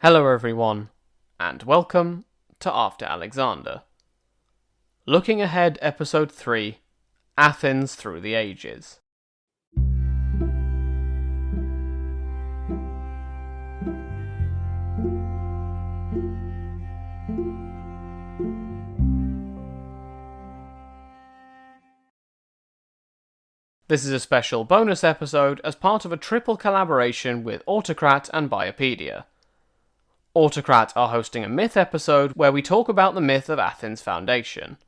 Hello everyone, and welcome to After Alexander. Looking Ahead Episode 3, Athens Through the Ages. This is a special bonus episode as part of a triple collaboration with Autocrat and Biopedia. Autocrat are hosting a myth episode where we talk about the myth of Athens' foundation.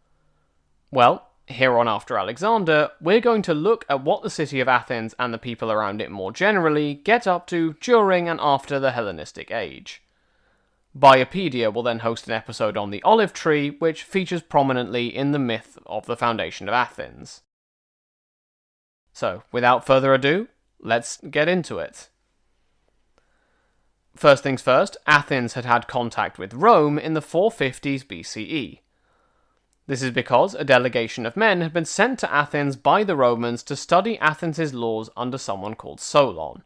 Well, here on After Alexander, we're going to look at what the city of Athens and the people around it more generally get up to during and after the Hellenistic Age. Biopedia will then host an episode on the olive tree, which features prominently in the myth of the foundation of Athens. So, without further ado, let's get into it. First things first, Athens had had contact with Rome in the 450s BCE. This is because a delegation of men had been sent to Athens by the Romans to study Athens' laws under someone called Solon.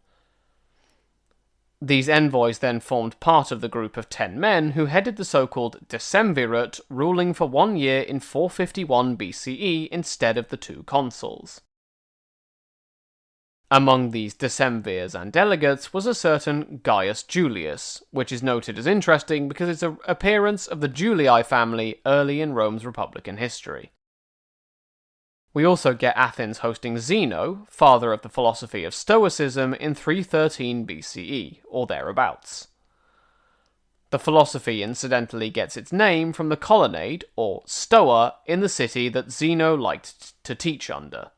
These envoys then formed part of the group of 10 men who headed the so-called Decemvirate, ruling for 1 year in 451 BCE instead of the 2 consuls. Among these decemvirs and delegates was a certain Gaius Julius, which is noted as interesting because it's an appearance of the Julii family early in Rome's republican history. We also get Athens hosting Zeno, father of the philosophy of Stoicism, in 313 BCE, or thereabouts. The philosophy incidentally gets its name from the colonnade, or stoa, in the city that Zeno liked to teach under.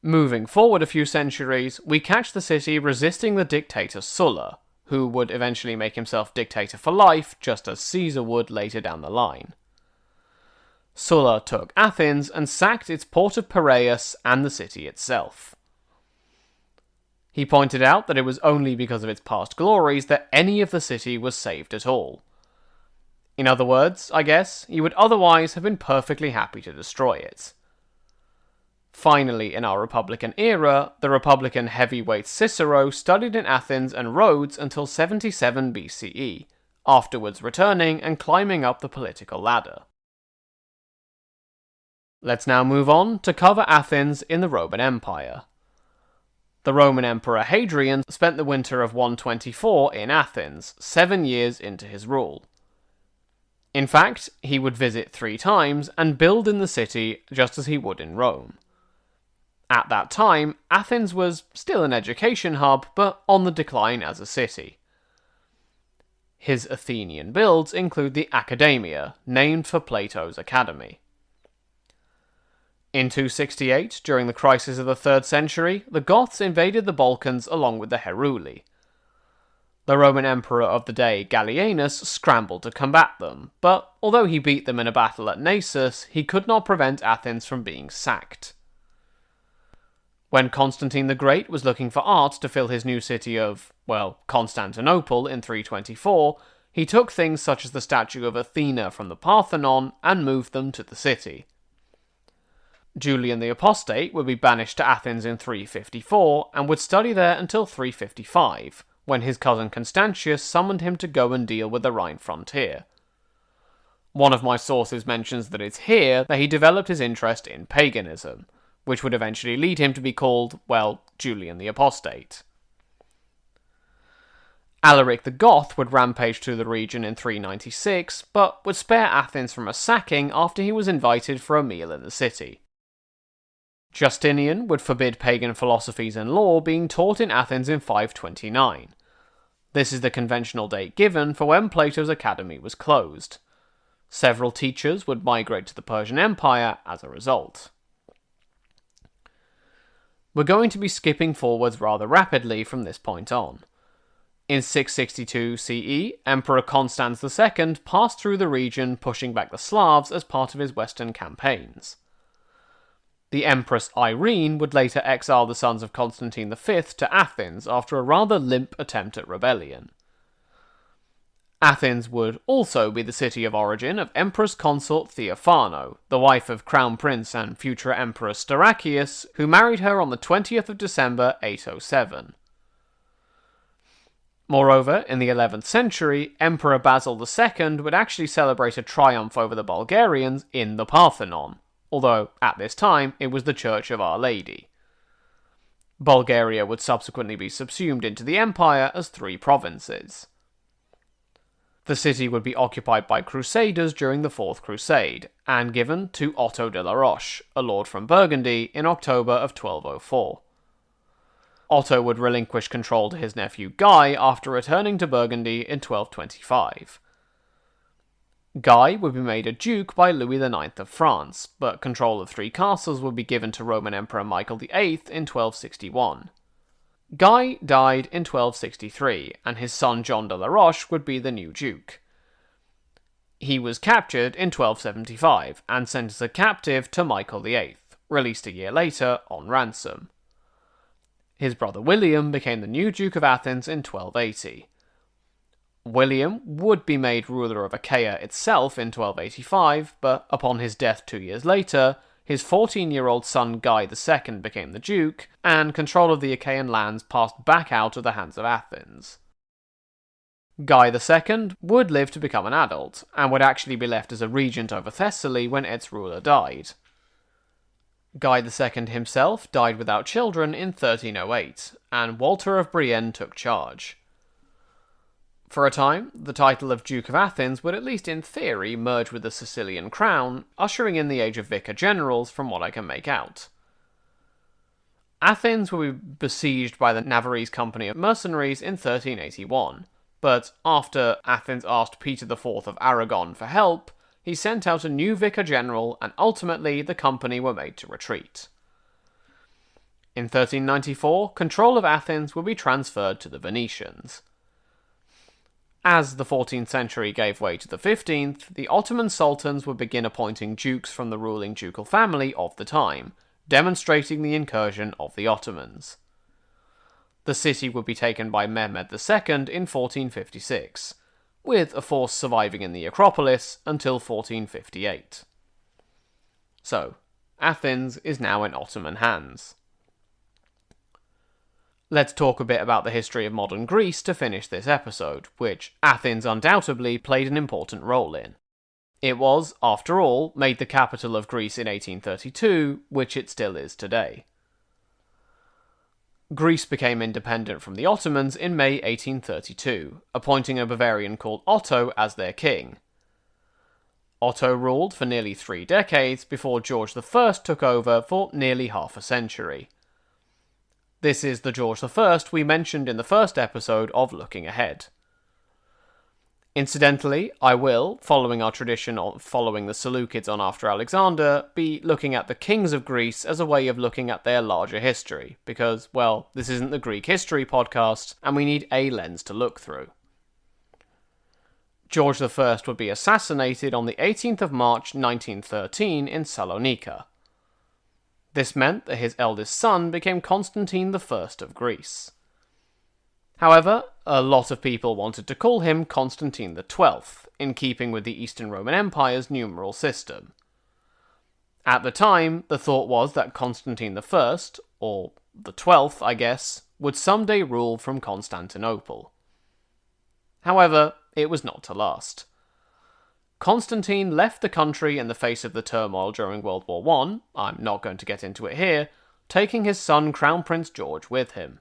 Moving forward a few centuries, we catch the city resisting the dictator Sulla, who would eventually make himself dictator for life, just as Caesar would later down the line. Sulla took Athens and sacked its port of Piraeus and the city itself. He pointed out that it was only because of its past glories that any of the city was saved at all. In other words, I guess, he would otherwise have been perfectly happy to destroy it. Finally, in our Republican era, the Republican heavyweight Cicero studied in Athens and Rhodes until 77 BCE, afterwards returning and climbing up the political ladder. Let's now move on to cover Athens in the Roman Empire. The Roman Emperor Hadrian spent the winter of 124 in Athens, 7 years into his rule. In fact, he would visit 3 times and build in the city just as he would in Rome. At that time, Athens was still an education hub, but on the decline as a city. His Athenian builds include the Academia, named for Plato's Academy. In 268, during the crisis of the 3rd century, the Goths invaded the Balkans along with the Heruli. The Roman emperor of the day, Gallienus, scrambled to combat them, but although he beat them in a battle at Naissus, he could not prevent Athens from being sacked. When Constantine the Great was looking for art to fill his new city of, Constantinople in 324, he took things such as the statue of Athena from the Parthenon and moved them to the city. Julian the Apostate would be banished to Athens in 354 and would study there until 355, when his cousin Constantius summoned him to go and deal with the Rhine frontier. One of my sources mentions that it's here that he developed his interest in paganism, which would eventually lead him to be called, Julian the Apostate. Alaric the Goth would rampage through the region in 396, but would spare Athens from a sacking after he was invited for a meal in the city. Justinian would forbid pagan philosophies and law being taught in Athens in 529. This is the conventional date given for when Plato's Academy was closed. Several teachers would migrate to the Persian Empire as a result. We're going to be skipping forwards rather rapidly from this point on. In 662 CE, Emperor Constans II passed through the region pushing back the Slavs as part of his western campaigns. The Empress Irene would later exile the sons of Constantine V to Athens after a rather limp attempt at rebellion. Athens would also be the city of origin of Empress Consort Theophano, the wife of Crown Prince and future Emperor Staurakius, who married her on the 20th of December 807. Moreover, in the 11th century, Emperor Basil II would actually celebrate a triumph over the Bulgarians in the Parthenon, although at this time it was the Church of Our Lady. Bulgaria would subsequently be subsumed into the empire as 3 provinces. The city would be occupied by Crusaders during the Fourth Crusade, and given to Otto de la Roche, a lord from Burgundy, in October of 1204. Otto would relinquish control to his nephew Guy after returning to Burgundy in 1225. Guy would be made a duke by Louis IX of France, but control of 3 castles would be given to Roman Emperor Michael VIII in 1261. Guy died in 1263, and his son John de la Roche would be the new duke. He was captured in 1275 and sent as a captive to Michael VIII, released a year later on ransom. His brother William became the new Duke of Athens in 1280. William would be made ruler of Achaia itself in 1285, but upon his death 2 years later, his 14-year-old son Guy II became the Duke, and control of the Achaean lands passed back out of the hands of Athens. Guy II would live to become an adult, and would actually be left as a regent over Thessaly when its ruler died. Guy II himself died without children in 1308, and Walter of Brienne took charge. For a time, the title of Duke of Athens would at least in theory merge with the Sicilian crown, ushering in the age of vicar-generals from what I can make out. Athens would be besieged by the Navarrese company of mercenaries in 1381, but after Athens asked Peter IV of Aragon for help, he sent out a new vicar-general and ultimately the company were made to retreat. In 1394, control of Athens would be transferred to the Venetians. As the 14th century gave way to the 15th, the Ottoman sultans would begin appointing dukes from the ruling ducal family of the time, demonstrating the incursion of the Ottomans. The city would be taken by Mehmed II in 1456, with a force surviving in the Acropolis until 1458. So, Athens is now in Ottoman hands. Let's talk a bit about the history of modern Greece to finish this episode, which Athens undoubtedly played an important role in. It was, after all, made the capital of Greece in 1832, which it still is today. Greece became independent from the Ottomans in May 1832, appointing a Bavarian called Otto as their king. Otto ruled for nearly 3 decades before George I took over for nearly half a century. This is the George I we mentioned in the first episode of Looking Ahead. Incidentally, I will, following our tradition of following the Seleucids on after Alexander, be looking at the kings of Greece as a way of looking at their larger history, because, well, this isn't the Greek history podcast, and we need a lens to look through. George I would be assassinated on the 18th of March 1913 in Salonika. This meant that his eldest son became Constantine I of Greece. However, a lot of people wanted to call him Constantine XII, in keeping with the Eastern Roman Empire's numeral system. At the time, the thought was that Constantine I, or the 12th, I guess, would someday rule from Constantinople. However, it was not to last. Constantine left the country in the face of the turmoil during World War I, I'm not going to get into it here, taking his son Crown Prince George with him.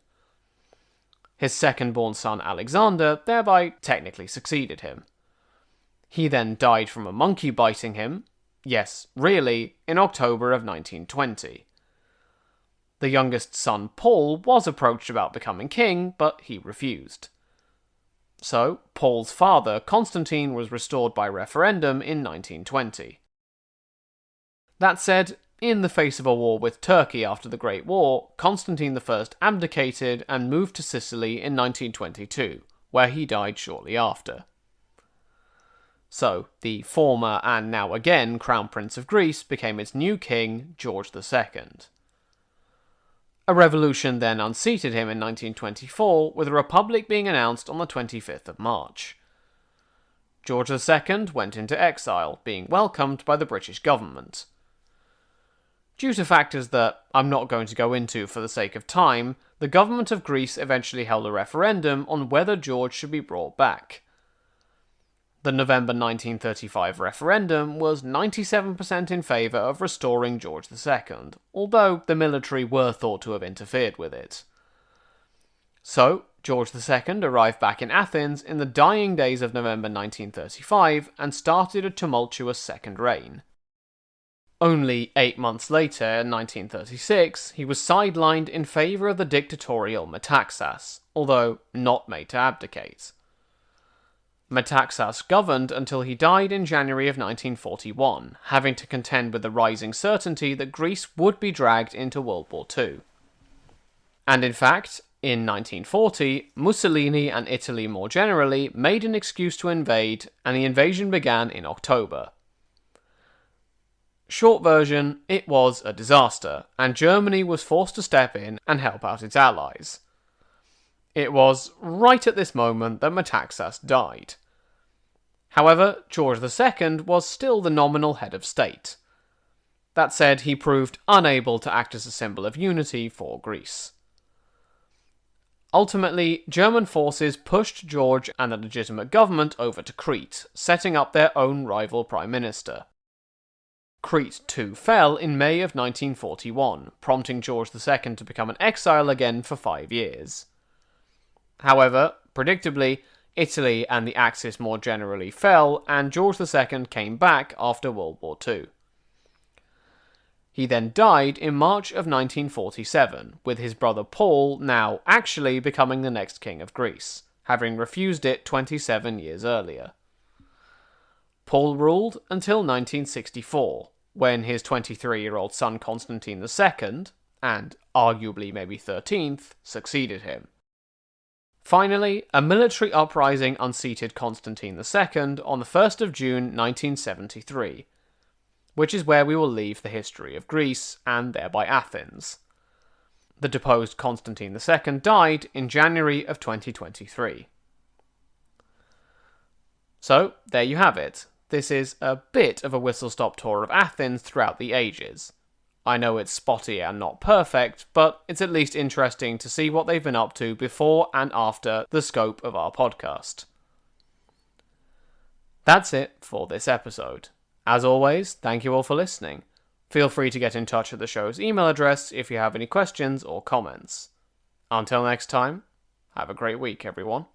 His second-born son Alexander thereby technically succeeded him. He then died from a monkey biting him, yes, really, in October of 1920. The youngest son Paul was approached about becoming king, but he refused. So, Paul's father, Constantine, was restored by referendum in 1920. That said, in the face of a war with Turkey after the Great War, Constantine I abdicated and moved to Sicily in 1922, where he died shortly after. So, the former and now again Crown Prince of Greece became its new king, George II. A revolution then unseated him in 1924, with a republic being announced on the 25th of March. George II went into exile, being welcomed by the British government. Due to factors that I'm not going to go into for the sake of time, the government of Greece eventually held a referendum on whether George should be brought back. The November 1935 referendum was 97% in favour of restoring George II, although the military were thought to have interfered with it. So, George II arrived back in Athens in the dying days of November 1935 and started a tumultuous second reign. Only 8 months later, in 1936, he was sidelined in favour of the dictatorial Metaxas, although not made to abdicate. Metaxas governed until he died in January of 1941, having to contend with the rising certainty that Greece would be dragged into World War II. And in fact, in 1940, Mussolini and Italy more generally made an excuse to invade, and the invasion began in October. Short version, it was a disaster, and Germany was forced to step in and help out its allies. It was right at this moment that Metaxas died. However, George II was still the nominal head of state. That said, he proved unable to act as a symbol of unity for Greece. Ultimately, German forces pushed George and the legitimate government over to Crete, setting up their own rival prime minister. Crete too fell in May of 1941, prompting George II to become an exile again for 5 years. However, predictably, Italy and the Axis more generally fell, and George II came back after World War II. He then died in March of 1947, with his brother Paul now actually becoming the next king of Greece, having refused it 27 years earlier. Paul ruled until 1964, when his 23-year-old son Constantine II, and arguably maybe 13th, succeeded him. Finally, a military uprising unseated Constantine II on the 1st of June 1973, which is where we will leave the history of Greece, and thereby Athens. The deposed Constantine II died in January of 2023. So, there you have it. This is a bit of a whistle-stop tour of Athens throughout the ages. I know it's spotty and not perfect, but it's at least interesting to see what they've been up to before and after the scope of our podcast. That's it for this episode. As always, thank you all for listening. Feel free to get in touch at the show's email address if you have any questions or comments. Until next time, have a great week, everyone.